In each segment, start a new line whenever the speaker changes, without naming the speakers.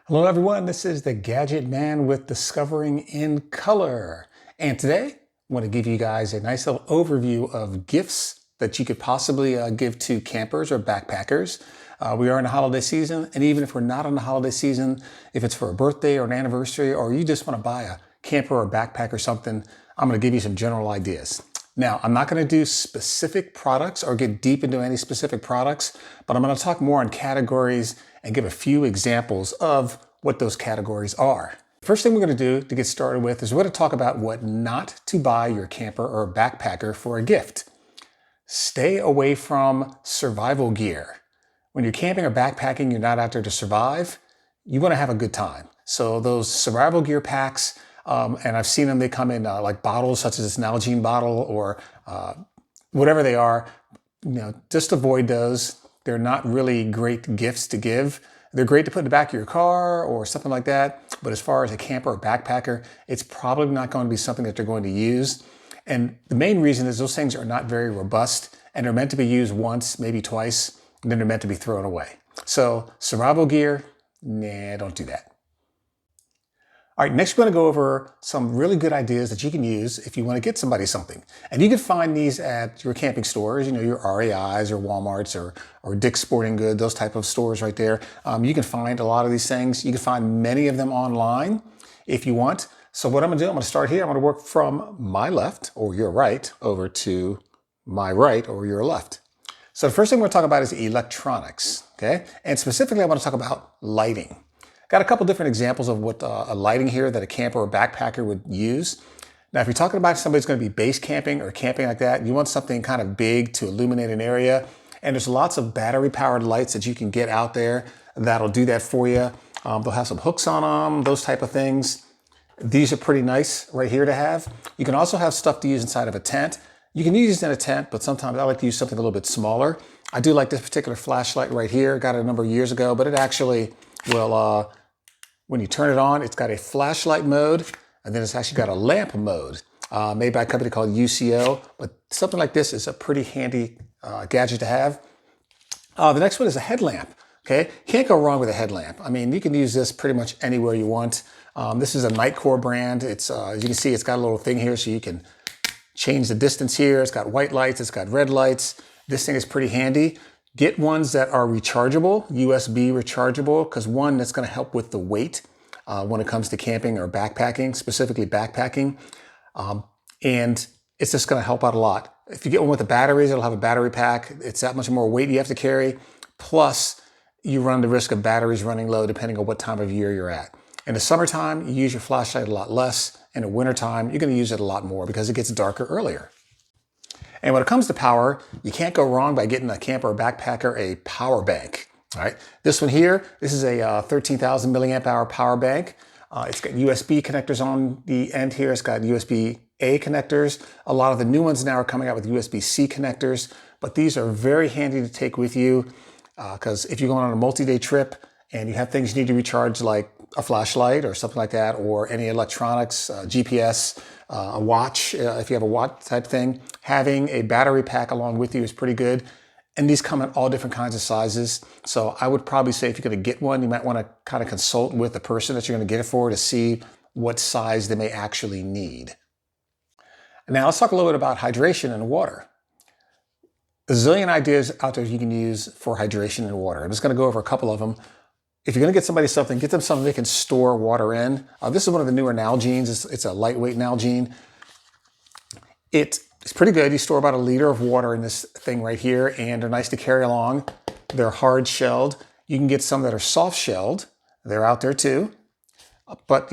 Hello everyone, this is the Gadget Man with Discovering in Color. And today I want to give you guys a nice little overview of gifts that you could possibly give to campers or backpackers. We are in the holiday season, and even if we're not in the holiday season, if it's for a birthday or an anniversary, or you just want to buy a camper or a backpack or something, I'm going to give you some general ideas. Now, I'm not going to do specific products or get deep into any specific products, but I'm going to talk more on categories and give a few examples of what those categories are. First thing we're going to do to get started with is we're going to talk about what not to buy your camper or backpacker for a gift. Stay away from survival gear. When you're camping or backpacking, you're not out there to survive. You want to have a good time. So those survival gear packs, and I've seen them, they come in like bottles such as this Nalgene bottle or whatever they are, just avoid those. They're not really great gifts to give. They're great to put in the back of your car or something like that. But as far as a camper or backpacker, it's probably not going to be something that they're going to use. And the main reason is those things are not very robust and they're meant to be used once, maybe twice, and then they're meant to be thrown away. So survival gear, nah, don't do that. All right, next we're going to go over some really good ideas that you can use if you want to get somebody something. And you can find these at your camping stores, your REIs or Walmarts or Dick's Sporting Goods, those type of stores right there. You can find a lot of these things. You can find many of them online if you want. So what I'm going to do, I'm going to start here. I'm going to work from my left or your right over to my right or your left. So the first thing we're going to talk about is electronics, okay? And specifically, I want to talk about lighting. Got a couple different examples of what a lighting here that a camper or backpacker would use. Now, if you're talking about somebody who's going to be base camping or camping like that, you want something kind of big to illuminate an area. And there's lots of battery powered lights that you can get out there that'll do that for you. They'll have some hooks on them, those type of things. These are pretty nice right here to have. You can also have stuff to use inside of a tent. You can use it in a tent, but sometimes I like to use something a little bit smaller. I do like this particular flashlight right here. Got it a number of years ago, but it actually will, when you turn it on, it's got a flashlight mode, and then it's actually got a lamp mode made by a company called UCO. But something like this is a pretty handy gadget to have. The next one is a headlamp. Okay, can't go wrong with a headlamp. I mean, you can use this pretty much anywhere you want. This is a Nightcore brand. It's as you can see, it's got a little thing here so you can change the distance here. It's got white lights, it's got red lights. This thing is pretty handy. Get ones that are rechargeable, USB rechargeable, because one, that's going to help with the weight when it comes to camping or backpacking, specifically backpacking. And it's just going to help out a lot. If you get one with the batteries, it'll have a battery pack. It's that much more weight you have to carry. Plus, you run the risk of batteries running low depending on what time of year you're at. In the summertime, you use your flashlight a lot less. In the wintertime, you're going to use it a lot more because it gets darker earlier. And when it comes to power, you can't go wrong by getting a camper or backpacker a power bank. All right, this one here, this is a 13,000 milliamp hour power bank. It's got USB connectors on the end here. It's got USB-A connectors. A lot of the new ones now are coming out with USB-C connectors, but these are very handy to take with you because if you're going on a multi-day trip and you have things you need to recharge like a flashlight or something like that, or any electronics, GPS, a watch, if you have a watch type thing, having a battery pack along with you is pretty good. And these come in all different kinds of sizes. So I would probably say if you're going to get one, you might want to kind of consult with the person that you're going to get it for to see what size they may actually need. Now let's talk a little bit about hydration and water. A zillion ideas out there you can use for hydration and water. I'm just going to go over a couple of them. If you're going to get somebody something, get them something they can store water in. This is one of the newer Nalgenes. It's a lightweight Nalgene. It's pretty good. You store about 1 liter of water in this thing right here, and they're nice to carry along. They're hard shelled. You can get some that are soft shelled. They're out there too. But,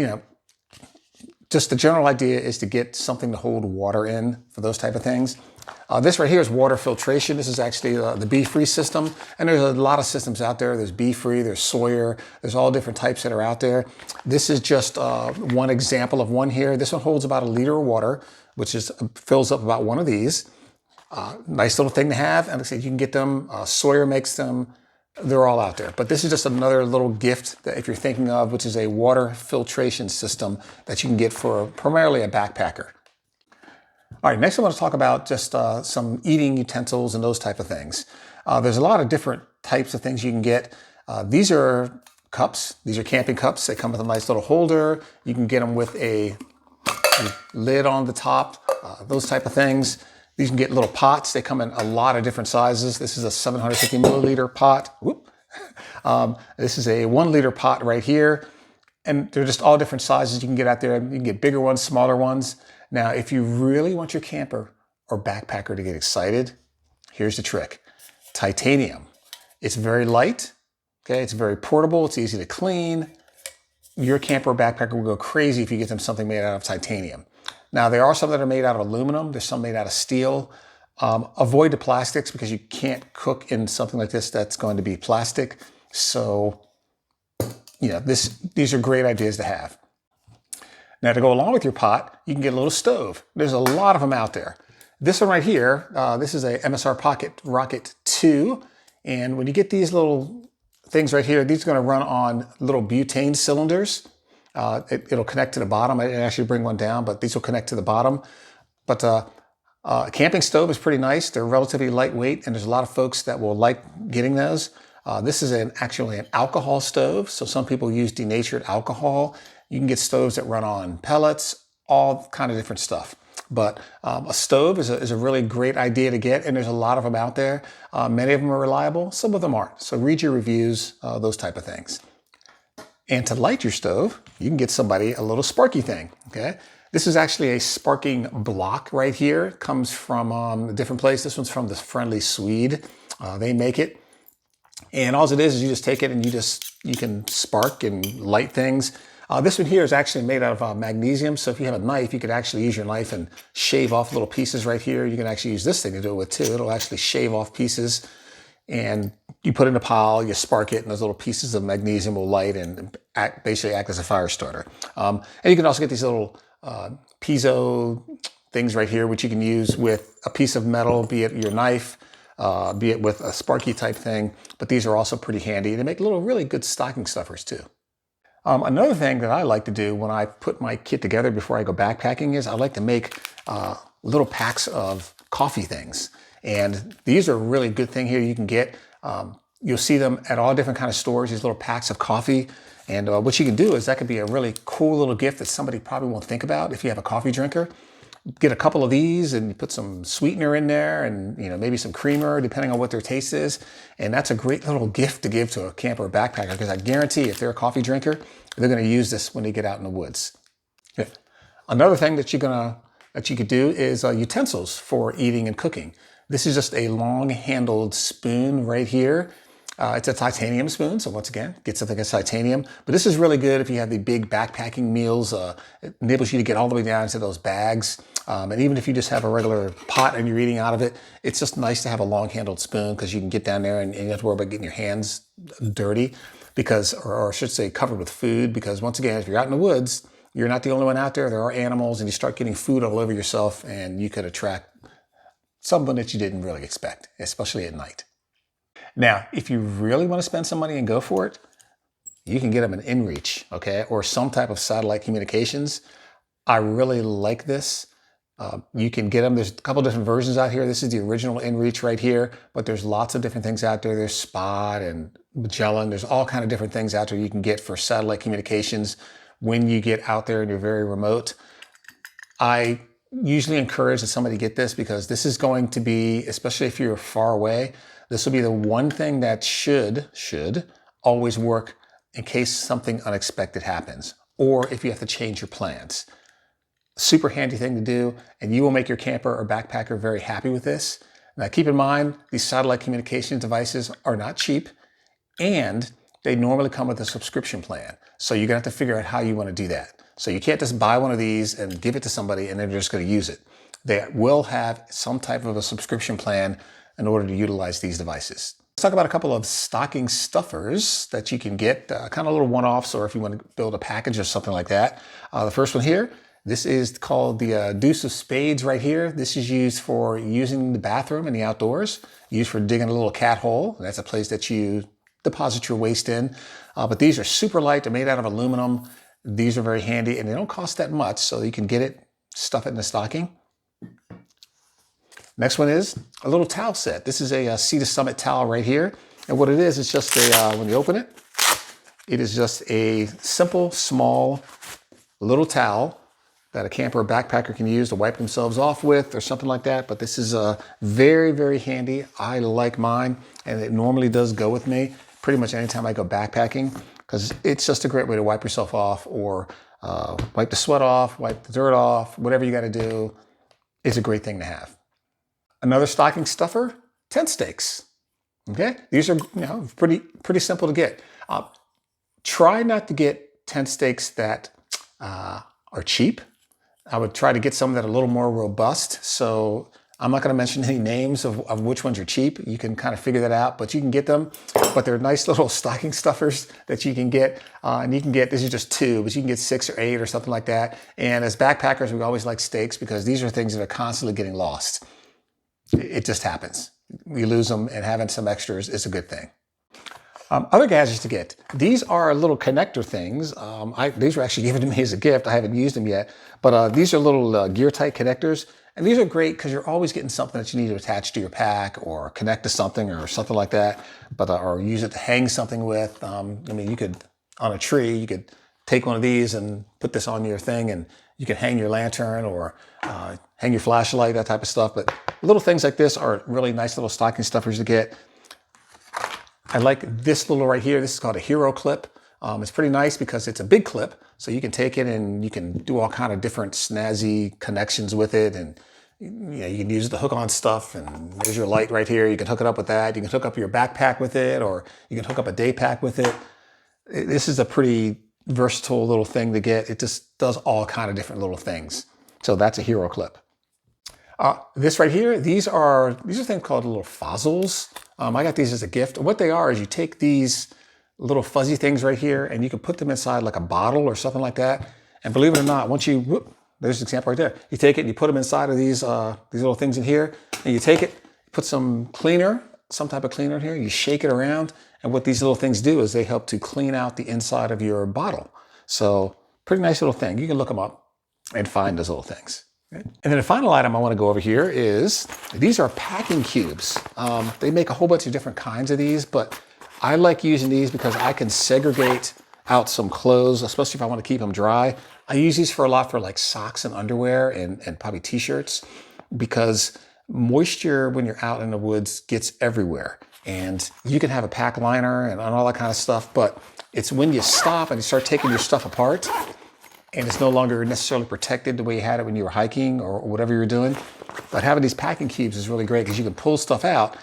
just the general idea is to get something to hold water in for those type of things. This right here is water filtration. This is actually the Be-Free system. And there's a lot of systems out there. There's Be-Free, there's Sawyer, there's all different types that are out there. This is just one example of one here. This one holds about 1 liter of water, which fills up about one of these. Nice little thing to have. And like I said, you can get them. Sawyer makes them. They're all out there. But this is just another little gift that if you're thinking of, which is a water filtration system that you can get for primarily a backpacker. All right, next I want to talk about just some eating utensils and those type of things. There's a lot of different types of things you can get. These are cups. These are camping cups. They come with a nice little holder. You can get them with a lid on the top, those type of things. You can get little pots. They come in a lot of different sizes. This is a 750 milliliter pot. Whoop. This is a 1 liter pot right here. And they're just all different sizes you can get out there. You can get bigger ones, smaller ones. Now, if you really want your camper or backpacker to get excited, here's the trick. Titanium. It's very light. Okay, it's very portable. It's easy to clean. Your camper or backpacker will go crazy if you get them something made out of titanium. Now, there are some that are made out of aluminum. There's some made out of steel. Avoid the plastics because you can't cook in something like this that's going to be plastic. So, you know, these are great ideas to have. Now, to go along with your pot, you can get a little stove. There's a lot of them out there. This one right here, this is a MSR Pocket Rocket 2. And when you get these little things right here, these are going to run on little butane cylinders. It'll connect to the bottom. I didn't actually bring one down, but these will connect to the bottom. But a camping stove is pretty nice. They're relatively lightweight, and there's a lot of folks that will like getting those. This is actually an alcohol stove. So some people use denatured alcohol. You can get stoves that run on pellets, all kind of different stuff. But a stove is a really great idea to get, and there's a lot of them out there. Many of them are reliable, some of them aren't. So read your reviews, those type of things. And to light your stove, you can get somebody a little sparky thing, okay? This is actually a sparking block right here. It comes from a different place. This one's from the Friendly Swede. They make it. And all it is you just take it and you can spark and light things. This one here is actually made out of magnesium. So if you have a knife, you could actually use your knife and shave off little pieces right here. You can actually use this thing to do it with too. It'll actually shave off pieces, and you put it in a pile, you spark it, and those little pieces of magnesium will light and basically act as a fire starter. And you can also get these little piezo things right here, which you can use with a piece of metal, be it your knife, be it with a sparky type thing. But these are also pretty handy. They make little really good stocking stuffers too. Another thing that I like to do when I put my kit together before I go backpacking is I like to make little packs of coffee things. And these are a really good thing here you can get. You'll see them at all different kind of stores, these little packs of coffee. And what you can do is that could be a really cool little gift that somebody probably won't think about if you have a coffee drinker. Get a couple of these and you put some sweetener in there and maybe some creamer depending on what their taste is. And that's a great little gift to give to a camper or backpacker because I guarantee if they're a coffee drinker, they're going to use this when they get out in the woods. Yeah. Another thing that you could do is utensils for eating and cooking. This is just a long handled spoon right here. It's a titanium spoon, so once again, get something that's titanium. But this is really good if you have the big backpacking meals. It enables you to get all the way down into those bags. And even if you just have a regular pot and you're eating out of it, it's just nice to have a long-handled spoon because you can get down there and you don't have to worry about getting your hands dirty or I should say covered with food. Because once again, if you're out in the woods, you're not the only one out there. There are animals and you start getting food all over yourself and you could attract someone that you didn't really expect, especially at night. Now, if you really want to spend some money and go for it, you can get them an inReach, okay, or some type of satellite communications. I really like this. You can get them. There's a couple different versions out here. This is the original inReach right here, but there's lots of different things out there. There's Spot and Magellan. There's all kind of different things out there you can get for satellite communications when you get out there and you're very remote. I usually encourage that somebody get this because this is going to be, especially if you're far away, this will be the one thing that should always work in case something unexpected happens or if you have to change your plans. Super handy thing to do, and you will make your camper or backpacker very happy with this. Now keep in mind, these satellite communication devices are not cheap and they normally come with a subscription plan. So you're gonna have to figure out how you wanna do that. So you can't just buy one of these and give it to somebody and they're just gonna use it. They will have some type of a subscription plan in order to utilize these devices. Let's talk about a couple of stocking stuffers that you can get, kind of little one-offs, or if you want to build a package or something like that. The first one here, this is called the Deuce of Spades right here. This is used for using the bathroom in the outdoors, used for digging a little cat hole. That's a place that you deposit your waste in. But these are super light. They're made out of aluminum. These are very handy and they don't cost that much, so you can get it, stuff it in the stocking. Next one is a little towel set. This is a Sea to Summit towel right here. And what it is, it's just a, when you open it, It is just a simple, small, little towel that a camper or backpacker can use to wipe themselves off with or something like that. But this is very, very handy. I like mine, and it normally does go with me pretty much anytime I go backpacking, because it's just a great way to wipe yourself off or wipe the sweat off, wipe the dirt off, whatever you got to do. It's a great thing to have. Another stocking stuffer, tent stakes. Okay, these are pretty simple to get. Try not to get tent stakes that are cheap. I would try to get some that are a little more robust. So I'm not going to mention any names of which ones are cheap. You can kind of figure that out, but you can get them. But they're nice little stocking stuffers that you can get. And you can get, this is just 2, but you can get 6 or 8 or something like that. And as backpackers, we always like stakes because these are things that are constantly getting lost. It just happens. We lose them, and having some extras is a good thing. Other gadgets to get. These are little connector things. These were actually given to me as a gift. I haven't used them yet, but these are little gear-tight connectors. And these are great because you're always getting something that you need to attach to your pack or connect to something or something like that, but or use it to hang something with. I mean, you could, on a tree, you could take one of these and put this on your thing, and you can hang your lantern or hang your flashlight, that type of stuff. But little things like this are really nice little stocking stuffers to get. I like this little right here. This is called a hero clip. It's pretty nice because it's a big clip, so you can take it and you can do all kind of different snazzy connections with it, and you can use the hook-on stuff. And there's your light right here. You can hook it up with that. You can hook up your backpack with it, or you can hook up a day pack with it. This is a pretty versatile little thing to get. It just does all kind of different little things. So that's a hero clip. This right here, these are things called little fossils. I got these as a gift. What they are is you take these little fuzzy things right here and you can put them inside like a bottle or something like that. And believe it or not, once you, there's an example right there. You take it and you put them inside of these little things in here, and you take it, put some cleaner, some type of cleaner in here, you shake it around. And what these little things do is they help to clean out the inside of your bottle. So pretty nice little thing. You can look them up and find those little things. And then the final item I want to go over here is, these are packing cubes. They make a whole bunch of different kinds of these, but I like using these because I can segregate out some clothes, especially if I want to keep them dry. I use these for a lot for like socks and underwear and probably t-shirts, because moisture when you're out in the woods gets everywhere. And you can have a pack liner and all that kind of stuff, but it's when you stop and you start taking your stuff apart, and it's no longer necessarily protected the way you had it when you were hiking or whatever you were doing. But having these packing cubes is really great because you can pull stuff out,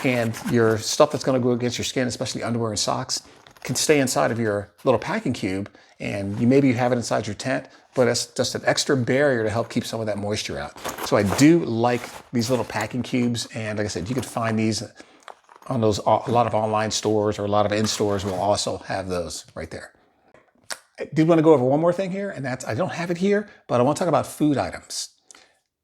and your stuff that's going to go against your skin, especially underwear and socks, can stay inside of your little packing cube. And maybe you have it inside your tent, but it's just an extra barrier to help keep some of that moisture out. So I do like these little packing cubes. And like I said, you can find these on a lot of online stores, or a lot of in-stores will also have those right there. I did want to go over one more thing here, and that's, I don't have it here, but I want to talk about food items.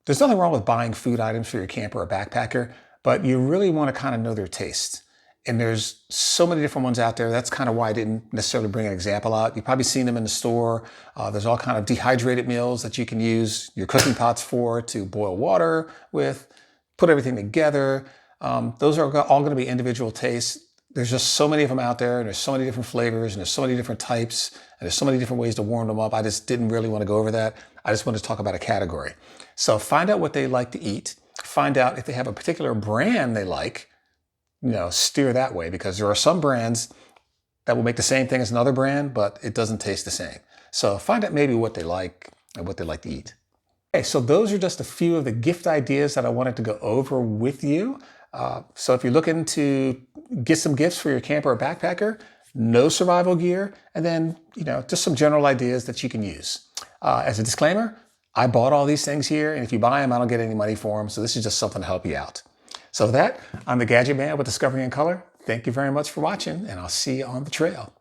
There's nothing wrong with buying food items for your camper or backpacker, but you really want to kind of know their taste. And there's so many different ones out there. That's kind of why I didn't necessarily bring an example out. You've probably seen them in the store. There's all kind of dehydrated meals that you can use your cooking pots for, to boil water with, put everything together. Those are all going to be individual tastes. There's just so many of them out there, and there's so many different flavors, and there's so many different types, and there's so many different ways to warm them up. I just didn't really want to go over that. I just wanted to talk about a category. So find out what they like to eat. Find out if they have a particular brand they like. Steer that way, because there are some brands that will make the same thing as another brand, but it doesn't taste the same. So find out maybe what they like and what they like to eat. Okay, so those are just a few of the gift ideas that I wanted to go over with you. So if you're looking to get some gifts for your camper or backpacker, no survival gear, and then, just some general ideas that you can use. As a disclaimer, I bought all these things here, and if you buy them, I don't get any money for them. So this is just something to help you out. So with that, I'm the Gadget Man with Discovery in Color. Thank you very much for watching, and I'll see you on the trail.